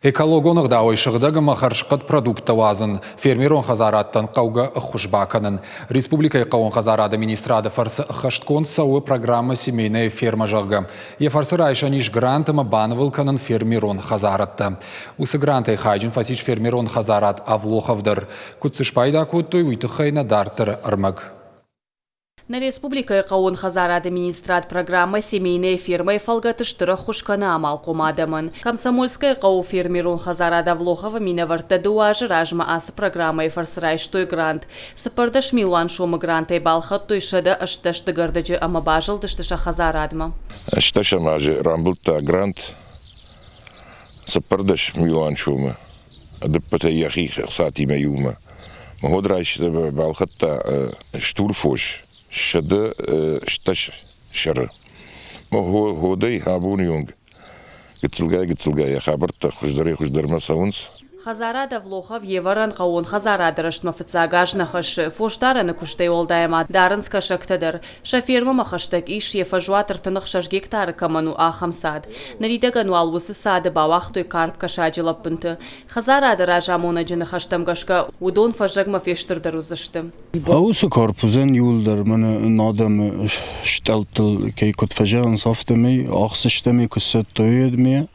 Экологонық да ойшығыдағы мақаршықыт продукты вазын. Фермерон хазараттан қауға ұққышбақының. Республика қауын хазарады министрады фарсы ұққышткон сауы программы семейная ферма жағы. Ефарсы райшаниш грантымы банывылканын фермерон хазаратты. Усы гранты хайджин фасич фермерон хазарат авлохавдыр. Күтсішпайда көтті үйтіқайна дартыр ырмыг. На республика қауын хазарады министрат программа семейная ферма фалгатыштыры хушканы амал кумадымын. Комсомольская қау фермерун хазарада влохова минаварта дуажы ражма асы программа фарсырайштой грант. Сыпырдыш милуан шумы грантай балхат тойшады ыштышты гырдыжы ама бажылдыштыша хазарадма. Ыштыша мажы рамбылта грант сыпырдыш милуан шумы. Адыппата яхих сатима юма. Мходрайшты балхатта штурфош. Шады шташ шары. Ходай хабун юнг. Гыцылгай хабарта хуждарма саунс. Хазарада влохов еваран қауын хазарадырышт мафыцагажна хашы. Фуштараны күштай олдайма дарын скашактадыр. Шаферма махаштак иш ефажуатыр тынық шаш гектары каману ахамсад. Наридагану алвысы сады бавахтой карп кашаджилап пынты. Хазарады ражамуна жыны хаштамгашка удон фажагма фештырдар узышты. Аусы карпузен юлдар маны надам шталтыл кей кутфажан сафтами ахсыштами куссеттойедми.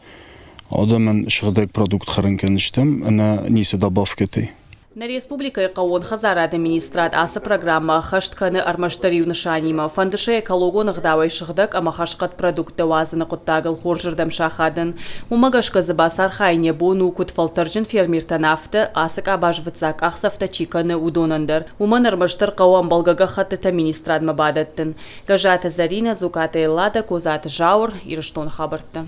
Адамын шыгдак продукт харынкенштем, она нисе добав кетей. На республика қауын хазарады министрат асы программа хаштканы армаштарию нышанима. Фандышы экологонық давай шыгдак ама хашқат продукты вазыны құттағыл хоржырдам шахадын. Умагашка забасар хайне бону кутфалтаржын фермертан афты асык абажвыцак ақсафта чиканы удонандар. Уман армаштар қауан балгага хаттыта министрадма бадаттын. Гажата Зарина, Зуката Эллада, Козаты Жаур, Ирыштон хабарты.